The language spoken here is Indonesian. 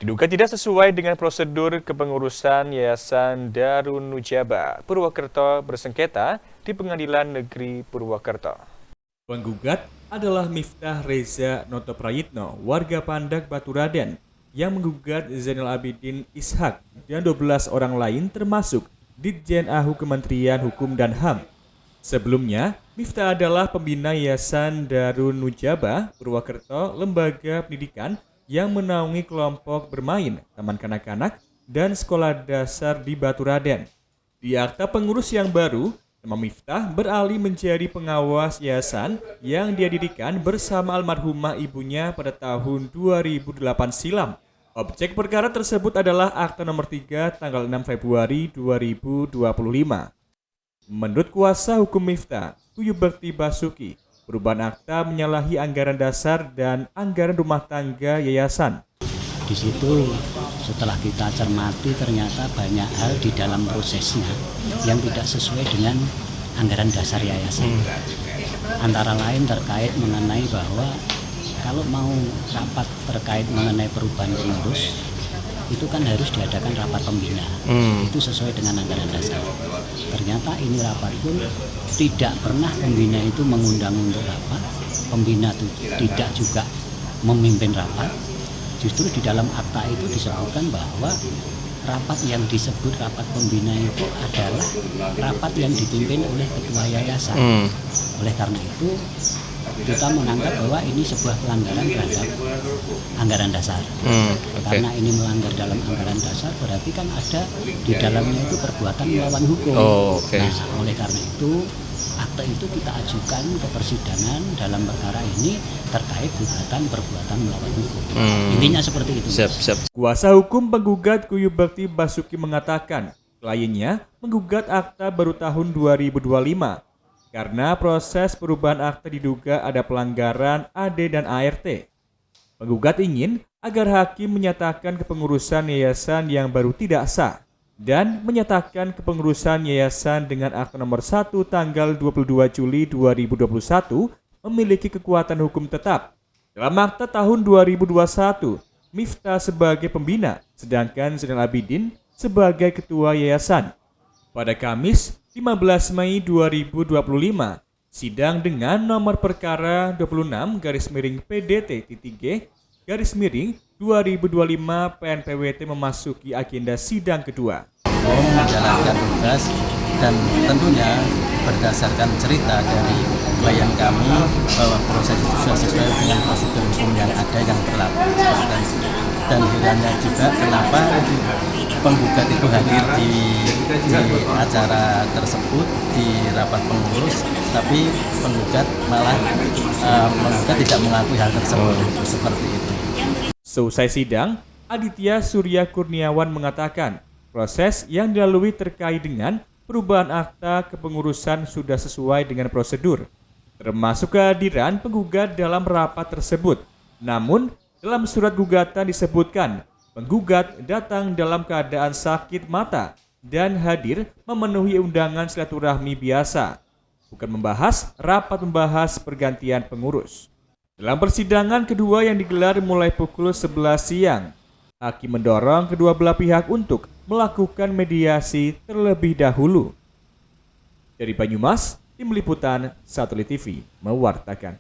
Diduga tidak sesuai dengan prosedur kepengurusan Yayasan Darun Nujaba Purwokerto bersengketa di Pengadilan Negeri Purwokerto. Penggugat adalah Miftah Reza Notoprayitno, warga Pandak Baturaden, yang menggugat Zainal Abidin Ishak dan 12 orang lain termasuk Ditjen AHU Kementerian Hukum dan HAM. Sebelumnya, Miftah adalah pembina Yayasan Darun Nujaba Purwokerto, lembaga pendidikan yang menaungi kelompok bermain, taman kanak-kanak, dan sekolah dasar di Baturaden. Di akta pengurus yang baru, nama Miftah beralih menjadi pengawas yayasan yang dia dirikan bersama almarhumah ibunya pada tahun 2008 silam. Objek perkara tersebut adalah Akta nomor 3 tanggal 6 Februari 2025. Menurut kuasa hukum Miftah, Kuyup Bekti Basuki, perubahan akta menyalahi anggaran dasar dan anggaran rumah tangga yayasan. Di situ setelah kita cermati ternyata banyak hal di dalam prosesnya yang tidak sesuai dengan anggaran dasar yayasan. Antara lain terkait mengenai bahwa kalau mau rapat terkait mengenai perubahan pengurus, itu kan harus diadakan rapat pembina. Itu sesuai dengan anggaran dasar. Ternyata ini rapat pun tidak pernah pembina itu mengundang untuk rapat. Pembina itu tidak juga memimpin rapat. Justru di dalam akta itu disebutkan bahwa rapat yang disebut rapat pembina itu adalah rapat yang dipimpin oleh ketua yayasan. Oleh karena itu kita menganggap bahwa ini sebuah pelanggaran terhadap anggaran dasar. Karena ini melanggar dalam anggaran dasar berarti kan ada di dalamnya itu perbuatan melawan hukum. Nah, oleh karena itu akta itu kita ajukan ke persidangan dalam perkara ini terkait gugatan perbuatan melawan hukum. Intinya seperti itu. Kuasa hukum penggugat Kuyup Bekti Basuki mengatakan kliennya menggugat akta baru tahun 2025 karena proses perubahan akta diduga ada pelanggaran AD dan ART. Penggugat ingin agar hakim menyatakan kepengurusan yayasan yang baru tidak sah dan menyatakan kepengurusan yayasan dengan akta nomor 1 tanggal 22 Juli 2021 memiliki kekuatan hukum tetap. Dalam akta tahun 2021, Miftah sebagai pembina, sedangkan Zainal Abidin sebagai ketua yayasan. Pada Kamis 15 Mei 2025, sidang dengan nomor perkara 26-PDT-G-2025 PNPWT memasuki agenda sidang kedua. Menjalankan tugas dan tentunya berdasarkan cerita dari klien kami bahwa proses itu sudah sesuai dengan prosedur hukum yang ada yang berlaku. Dan herannya juga kenapa penggugat itu hadir di acara tersebut di rapat pengurus, tapi penggugat malah tidak mengakui hal tersebut. Seperti itu. Selesai sidang, Aditya Surya Kurniawan mengatakan proses yang dilalui terkait dengan perubahan akta kepengurusan sudah sesuai dengan prosedur, termasuk kehadiran penggugat dalam rapat tersebut. Namun, dalam surat gugatan disebutkan, penggugat datang dalam keadaan sakit mata dan hadir memenuhi undangan silaturahmi biasa, bukan rapat membahas pergantian pengurus. Dalam persidangan kedua yang digelar mulai pukul 11 siang, hakim mendorong kedua belah pihak untuk melakukan mediasi terlebih dahulu. Dari Banyumas, Tim Liputan Satelit TV mewartakan.